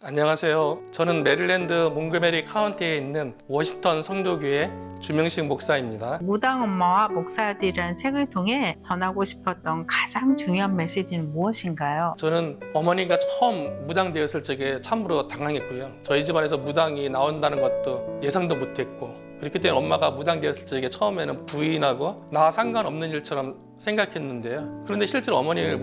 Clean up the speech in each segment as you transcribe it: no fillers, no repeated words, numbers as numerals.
안녕하세요. 저는 메릴랜드 몽고메리 카운티에 있는 워싱턴 성도교회 주명식 목사입니다. 무당 엄마와 목사들이라는 책을 통해 전하고 싶었던 가장 중요한 메시지는 무엇인가요? 저는 어머니가 처음 무당되었을 적에 참으로 당황했고요. 저희 집안에서 무당이 나온다는 것도 예상도 못했고, 그렇기 때문에 엄마가 무당되었을 적에 처음에는 부인하고 나와 상관없는 일처럼 생각했는데요. 그런데 실제로 어머니를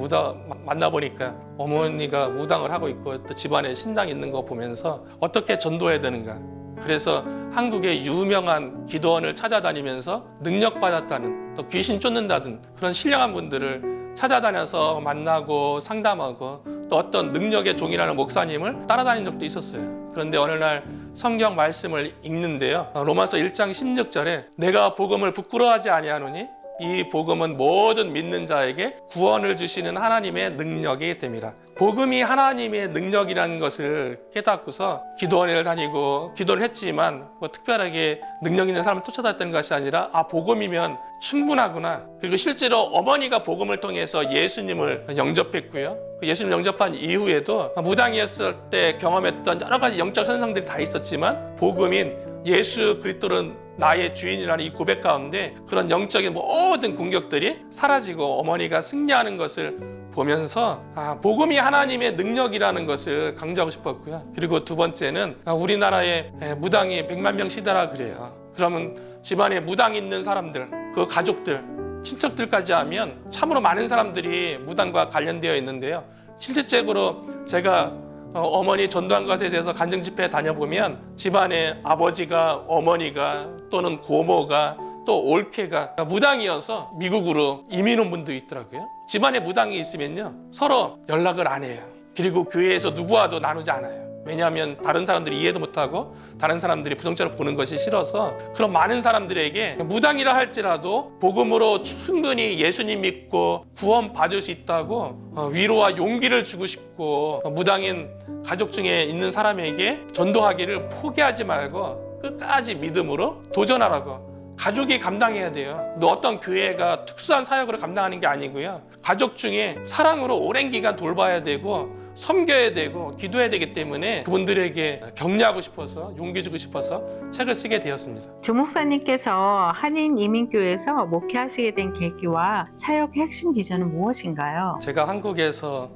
만나보니까 어머니가 무당을 하고 있고 또 집안에 신당이 있는 거 보면서 어떻게 전도해야 되는가. 그래서 한국의 유명한 기도원을 찾아다니면서 능력받았다는, 또 귀신 쫓는다든 그런 신령한 분들을 찾아다녀서 만나고 상담하고 또 어떤 능력의 종이라는 목사님을 따라다닌 적도 있었어요. 그런데 어느 날 성경 말씀을 읽는데요, 로마서 1장 16절에 내가 복음을 부끄러워하지 아니하노니 이 복음은 모든 믿는 자에게 구원을 주시는 하나님의 능력이 됩니다. 복음이 하나님의 능력이라는 것을 깨닫고서 기도원을 다니고 기도를 했지만 특별하게 능력 있는 사람을 쫓아다녔던 것이 아니라 복음이면 충분하구나. 그리고 실제로 어머니가 복음을 통해서 예수님을 영접했고요. 그 예수님 영접한 이후에도 무당이었을 때 경험했던 여러 가지 영적 현상들이 다 있었지만 복음인 예수 그리스도는 나의 주인이라는 이 고백 가운데 그런 영적인 모든 공격들이 사라지고 어머니가 승리하는 것을 보면서 복음이 하나님의 능력이라는 것을 강조하고 싶었고요. 그리고 두 번째는 우리나라에 무당이 100만 명 시대라 그래요. 그러면 집안에 무당 있는 사람들, 그 가족들, 친척들까지 하면 참으로 많은 사람들이 무당과 관련되어 있는데요. 실질적으로 제가 어머니 전도한 것에 대해서 간증 집회에 다녀보면 집안에 아버지가, 어머니가 또는 고모가 또 올케가 무당이어서 미국으로 이민 온 분도 있더라고요. 집안에 무당이 있으면요 서로 연락을 안 해요. 그리고 교회에서 누구와도 나누지 않아요. 왜냐하면 다른 사람들이 이해도 못하고 다른 사람들이 부정적으로 보는 것이 싫어서 그런 많은 사람들에게 무당이라 할지라도 복음으로 충분히 예수님 믿고 구원 받을 수 있다고 위로와 용기를 주고 싶고, 무당인 가족 중에 있는 사람에게 전도하기를 포기하지 말고 끝까지 믿음으로 도전하라고. 가족이 감당해야 돼요. 어떤 교회가 특수한 사역으로 감당하는 게 아니고요. 가족 중에 사랑으로 오랜 기간 돌봐야 되고 섬겨야 되고 기도해야 되기 때문에 그분들에게 격려하고 싶어서, 용기 주고 싶어서 책을 쓰게 되었습니다. 주 목사님께서 한인 이민교회에서 목회하시게 된 계기와 사역의 핵심 비전은 무엇인가요? 제가 한국에서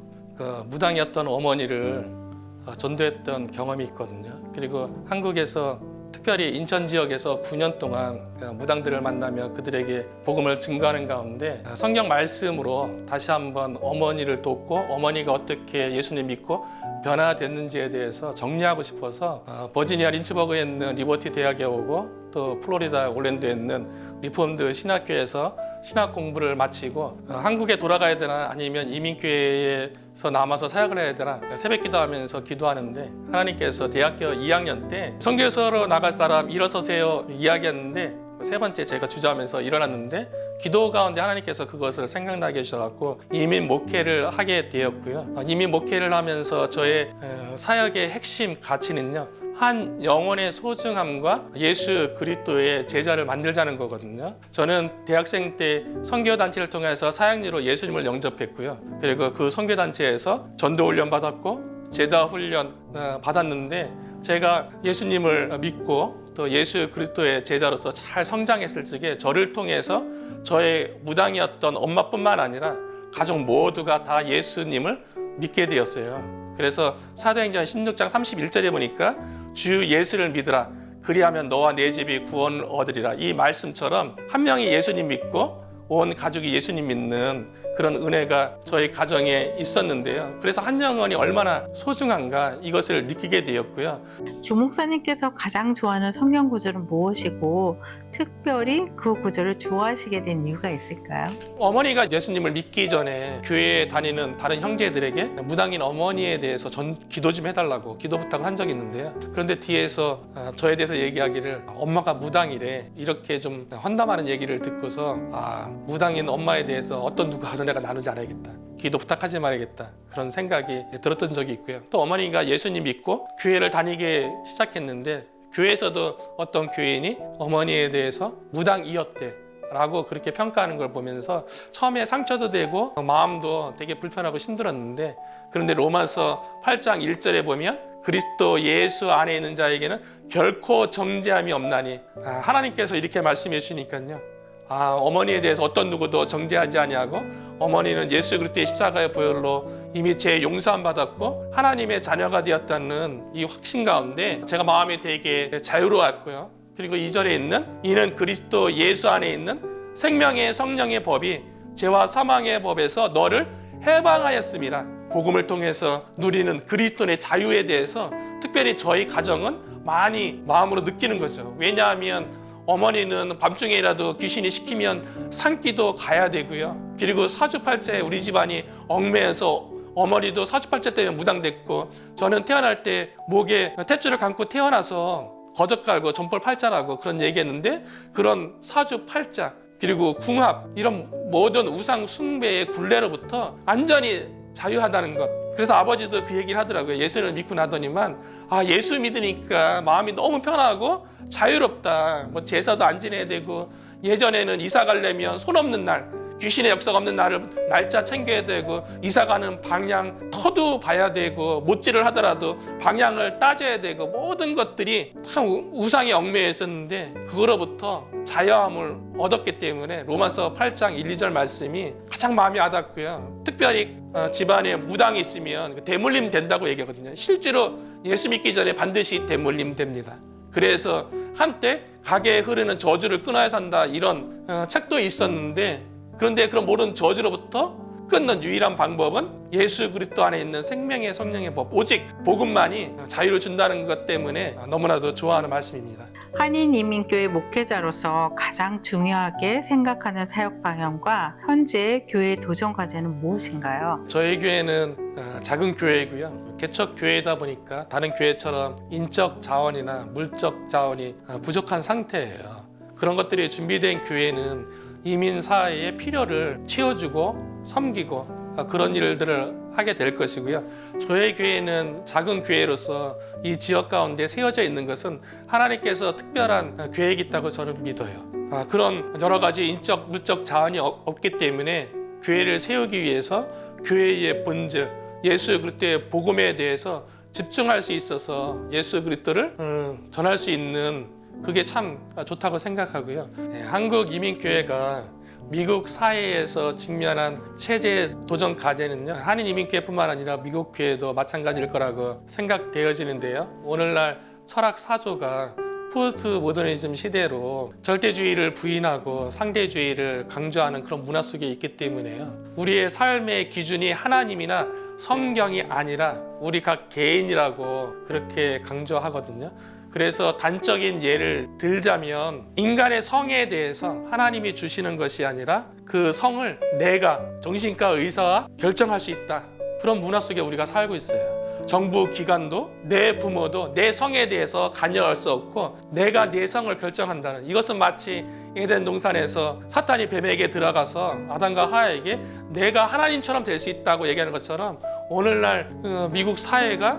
무당이었던 어머니를 전도했던 경험이 있거든요. 그리고 한국에서 특별히 인천 지역에서 9년 동안 무당들을 만나며 그들에게 복음을 증거하는 가운데 성경 말씀으로 다시 한번 어머니를 돕고 어머니가 어떻게 예수님 믿고 변화됐는지에 대해서 정리하고 싶어서 버지니아 린츠버그에 있는 리버티 대학에 오고 또 플로리다 올랜도에 있는 리폼드 신학교에서 신학 공부를 마치고 한국에 돌아가야 되나 아니면 이민교회에서 남아서 사역을 해야 되나 새벽 기도하면서 기도하는데 하나님께서 대학교 2학년 때 선교사로 나갈 사람 일어서세요 이야기했는데 세 번째 제가 주저하면서 일어났는데 기도 가운데 하나님께서 그것을 생각나게 해주셔서 이민 목회를 하게 되었고요. 이민 목회를 하면서 저의 사역의 핵심 가치는요, 한 영혼의 소중함과 예수 그리스도의 제자를 만들자는 거거든요. 저는 대학생 때 선교단체를 통해서 사역리로 예수님을 영접했고요. 그리고 그 선교단체에서 전도 훈련 받았고 제자 훈련 받았는데 제가 예수님을 믿고 또 예수 그리스도의 제자로서 잘 성장했을 적에 저를 통해서 저의 무당이었던 엄마뿐만 아니라 가족 모두가 다 예수님을 믿게 되었어요. 그래서 사도행전 16장 31절에 보니까 주 예수를 믿으라 그리하면 너와 내 집이 구원을 얻으리라. 이 말씀처럼 한 명이 예수님 믿고 온 가족이 예수님 믿는 그런 은혜가 저희 가정에 있었는데요. 그래서 한 영혼이 얼마나 소중한가 이것을 느끼게 되었고요. 주 목사님께서 가장 좋아하는 성경 구절은 무엇이고 특별히 그 구절을 좋아하시게 된 이유가 있을까요? 어머니가 예수님을 믿기 전에 교회에 다니는 다른 형제들에게 무당인 어머니에 대해서 기도 좀 해달라고 기도 부탁을 한 적이 있는데요. 그런데 뒤에서 저에 대해서 얘기하기를 엄마가 무당이래 이렇게 좀 헌담하는 얘기를 듣고서 무당인 엄마에 대해서 어떤 누가 내가 나누지 않아야겠다. 기도 부탁하지 말아야겠다. 그런 생각이 들었던 적이 있고요. 또 어머니가 예수님 믿고 교회를 다니게 시작했는데 교회에서도 어떤 교인이 어머니에 대해서 무당이었대. 라고 그렇게 평가하는 걸 보면서 처음에 상처도 되고 마음도 되게 불편하고 힘들었는데, 그런데 로마서 8장 1절에 보면 그리스도 예수 안에 있는 자에게는 결코 정죄함이 없나니, 하나님께서 이렇게 말씀해 주시니까요, 어머니에 대해서 어떤 누구도 정죄하지 아니하고 어머니는 예수 그리스도의 십자가의 보혈로 이미 죄 용서함 받았고 하나님의 자녀가 되었다는 이 확신 가운데 제가 마음이 되게 자유로웠고요. 그리고 2절에 있는 이는 그리스도 예수 안에 있는 생명의 성령의 법이 죄와 사망의 법에서 너를 해방하였습니다. 복음을 통해서 누리는 그리스도의 자유에 대해서 특별히 저희 가정은 많이 마음으로 느끼는 거죠. 왜냐하면 어머니는 밤중에라도 귀신이 시키면 산기도 가야 되고요. 그리고 사주팔자에 우리 집안이 얽매여서 어머니도 사주팔자 때문에 무당됐고, 저는 태어날 때 목에 탯줄을 감고 태어나서 거적 갈고 전벌 팔자라고 그런 얘기했는데, 그런 사주팔자 그리고 궁합 이런 모든 우상 숭배의 굴레로부터 완전히 자유하다는 것. 그래서 아버지도 그 얘기를 하더라고요. 예수를 믿고 나더니만 예수 믿으니까 마음이 너무 편하고 자유롭다. 뭐 제사도 안 지내야 되고, 예전에는 이사 가려면 손 없는 날, 귀신의 역사가 없는 날을 날짜 챙겨야 되고, 이사 가는 방향 터도 봐야 되고, 못질을 하더라도 방향을 따져야 되고, 모든 것들이 다 우상에 얽매여 있었는데 그거로부터 자유함을 얻었기 때문에 로마서 8장 1, 2절 말씀이 가장 마음이 와닿고요. 특별히 집안에 무당이 있으면 대물림 된다고 얘기하거든요. 실제로 예수 믿기 전에 반드시 대물림 됩니다. 그래서 한때 가게에 흐르는 저주를 끊어야 산다 이런 책도 있었는데, 그런데 그런 모든 저주로부터 끊는 유일한 방법은 예수 그리스도 안에 있는 생명의 성령의 법, 오직 복음만이 자유를 준다는 것 때문에 너무나도 좋아하는 말씀입니다. 한인이민교회 목회자로서 가장 중요하게 생각하는 사역 방향과 현재 교회의 도전 과제는 무엇인가요? 저희 교회는 작은 교회이고요. 개척 교회이다 보니까 다른 교회처럼 인적 자원이나 물적 자원이 부족한 상태예요. 그런 것들이 준비된 교회는 이민 사회의 필요를 채워주고 섬기고 그런 일들을 하게 될 것이고요. 저희 교회는 작은 교회로서 이 지역 가운데 세워져 있는 것은 하나님께서 특별한 계획이 있다고 저는 믿어요. 그런 여러 가지 인적, 물적 자원이 없기 때문에 교회를 세우기 위해서 교회의 본질, 예수 그리스도의 복음에 대해서 집중할 수 있어서 예수 그리스도를 전할 수 있는, 그게 참 좋다고 생각하고요. 한국이민교회가 미국 사회에서 직면한 체제 도전 과제는요, 한인 이민교회뿐만 아니라 미국 교회도 마찬가지일 거라고 생각되어지는데요. 오늘날 철학 사조가 포스트 모더니즘 시대로 절대주의를 부인하고 상대주의를 강조하는 그런 문화 속에 있기 때문에요. 우리의 삶의 기준이 하나님이나 성경이 아니라 우리 각 개인이라고 그렇게 강조하거든요. 그래서 단적인 예를 들자면, 인간의 성에 대해서 하나님이 주시는 것이 아니라 그 성을 내가 정신과 의사가 결정할 수 있다. 그런 문화 속에 우리가 살고 있어요. 정부 기관도 내 부모도 내 성에 대해서 관여할 수 없고 내가 내 성을 결정한다는, 이것은 마치 에덴 동산에서 사탄이 뱀에게 들어가서 아담과 하와에게 내가 하나님처럼 될 수 있다고 얘기하는 것처럼, 오늘날 미국 사회가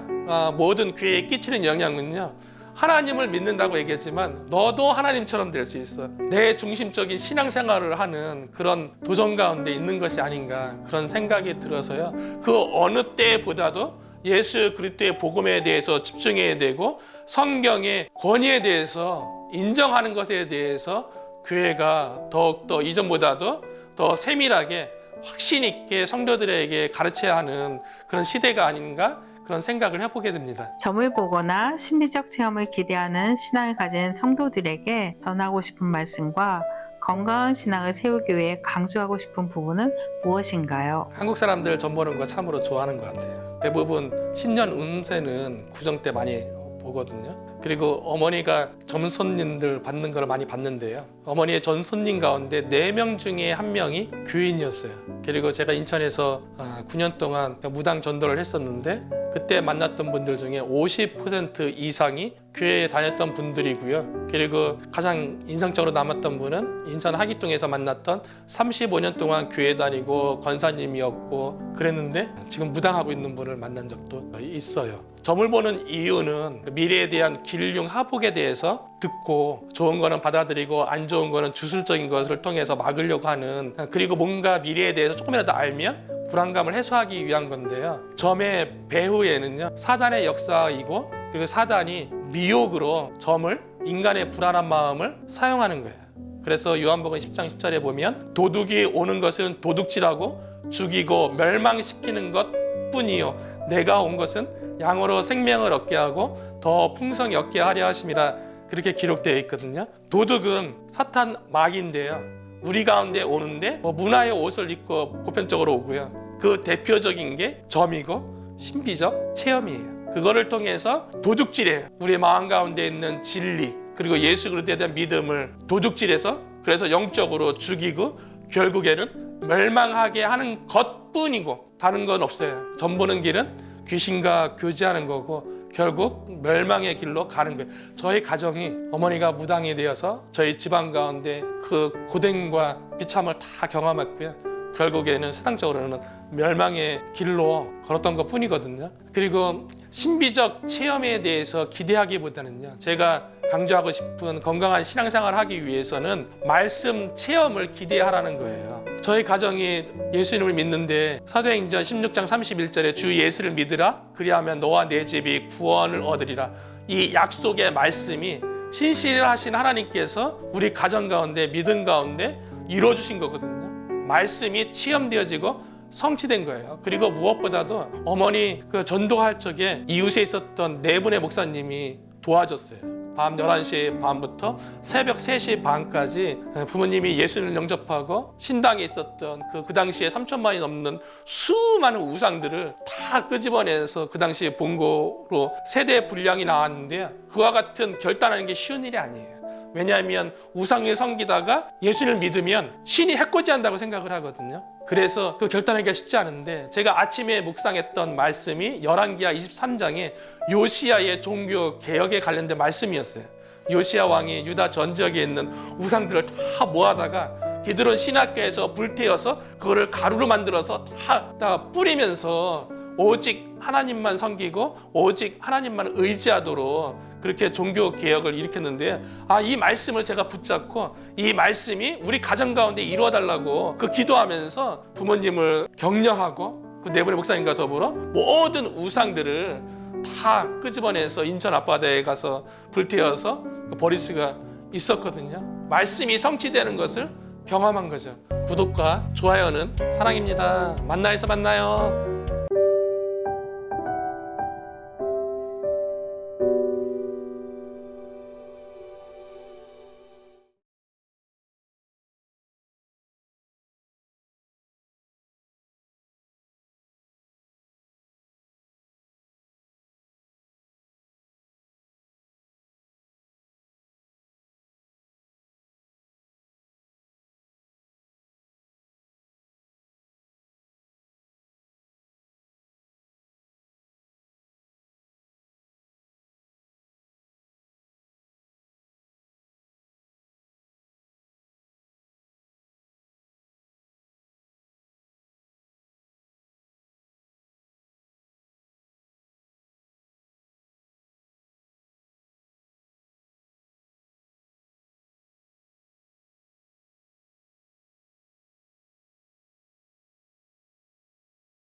모든 교회에 끼치는 영향은요, 하나님을 믿는다고 얘기했지만 너도 하나님처럼 될 수 있어. 내 중심적인 신앙생활을 하는 그런 도전 가운데 있는 것이 아닌가, 그런 생각이 들어서요. 그 어느 때보다도 예수 그리스도의 복음에 대해서 집중해야 되고, 성경의 권위에 대해서 인정하는 것에 대해서 교회가 더욱더 이전보다도 더 세밀하게 확신 있게 성도들에게 가르쳐야 하는 그런 시대가 아닌가, 그런 생각을 해보게 됩니다. 점을 보거나 신비적 체험을 기대하는 신앙을 가진 성도들에게 전하고 싶은 말씀과 건강한 신앙을 세우기 위해 강조하고 싶은 부분은 무엇인가요? 한국 사람들 점 보는 거 참으로 좋아하는 것 같아요. 대부분 신년 운세는 구정 때 많이 보거든요. 그리고 어머니가 점 손님들 받는 걸 많이 봤는데요. 어머니의 전 손님 가운데 4명 중에 1명이 교인이었어요. 그리고 제가 인천에서 9년 동안 무당 전도를 했었는데 그때 만났던 분들 중에 50% 이상이 교회에 다녔던 분들이고요. 그리고 가장 인상적으로 남았던 분은 인천 하기동에서 만났던 35년 동안 교회 다니고 권사님이었고 그랬는데 지금 무당하고 있는 분을 만난 적도 있어요. 점을 보는 이유는 미래에 대한 길흉 하복에 대해서 듣고 좋은 거는 받아들이고 안 좋은 거는 주술적인 것을 통해서 막으려고 하는, 그리고 뭔가 미래에 대해서 조금이라도 알면 불안감을 해소하기 위한 건데요. 점의 배후에는요, 사단의 역사이고, 그리고 사단이 미혹으로 점을, 인간의 불안한 마음을 사용하는 거예요. 그래서 요한복음 10장 10절에 보면 도둑이 오는 것은 도둑질하고 죽이고 멸망시키는 것 뿐이요 내가 온 것은 양으로 생명을 얻게 하고 더 풍성히 얻게 하려 하심이라, 그렇게 기록되어 있거든요. 도둑은 사탄 마귀인데요, 우리 가운데 오는데 문화의 옷을 입고 보편적으로 오고요. 그 대표적인 게 점이고 신비적 체험이에요. 그거를 통해서 도둑질해요. 우리의 마음 가운데 있는 진리, 그리고 예수 그리스도에 대한 믿음을 도둑질해서, 그래서 영적으로 죽이고 결국에는 멸망하게 하는 것뿐이고 다른 건 없어요. 점 보는 길은 귀신과 교제하는 거고 결국 멸망의 길로 가는 거예요. 저희 가정이, 어머니가 무당이 되어서 저희 집안 가운데 그 고된과 비참을 다 경험했고요. 결국에는 세상적으로는 멸망의 길로 걸었던 것 뿐이거든요. 그리고 신비적 체험에 대해서 기대하기보다는요, 제가 강조하고 싶은 건강한 신앙생활을 하기 위해서는 말씀 체험을 기대하라는 거예요. 저희 가정이 예수님을 믿는데 사도행전 16장 31절에 주 예수를 믿으라, 그리하면 너와 내 집이 구원을 얻으리라, 이 약속의 말씀이 신실하신 하나님께서 우리 가정 가운데, 믿음 가운데 이루어주신 거거든요. 말씀이 체험되어지고 성취된 거예요. 그리고 무엇보다도 어머니 그 전도할 적에 이웃에 있었던 네 분의 목사님이 도와줬어요. 밤 11시 반부터 새벽 3시 반까지 부모님이 예수님을 영접하고 신당에 있었던 그 당시에 3천만이 넘는 수많은 우상들을 다 끄집어내서 그 당시에 본고로 세대 분량이 나왔는데요. 그와 같은 결단하는 게 쉬운 일이 아니에요. 왜냐하면 우상을 섬기다가 예수를 믿으면 신이 해코지한다고 생각을 하거든요. 그래서 그 결단하기가 쉽지 않은데, 제가 아침에 묵상했던 말씀이 열왕기하 23장에 요시야의 종교 개혁에 관련된 말씀이었어요. 요시야 왕이 유다 전 지역에 있는 우상들을 다 모아다가 기드론 신학교에서 불태워서 그거를 가루로 만들어서 다 뿌리면서 오직 하나님만 섬기고 오직 하나님만 의지하도록 그렇게 종교 개혁을 일으켰는데, 이 말씀을 제가 붙잡고 이 말씀이 우리 가정 가운데 이루어달라고 그 기도하면서 부모님을 격려하고 그 네 분의 목사님과 더불어 모든 우상들을 다 끄집어내서 인천 앞바다에 가서 불태워서 버릴 수가 있었거든요. 말씀이 성취되는 것을 경험한 거죠. 구독과 좋아요는 사랑입니다. 만나서 만나요.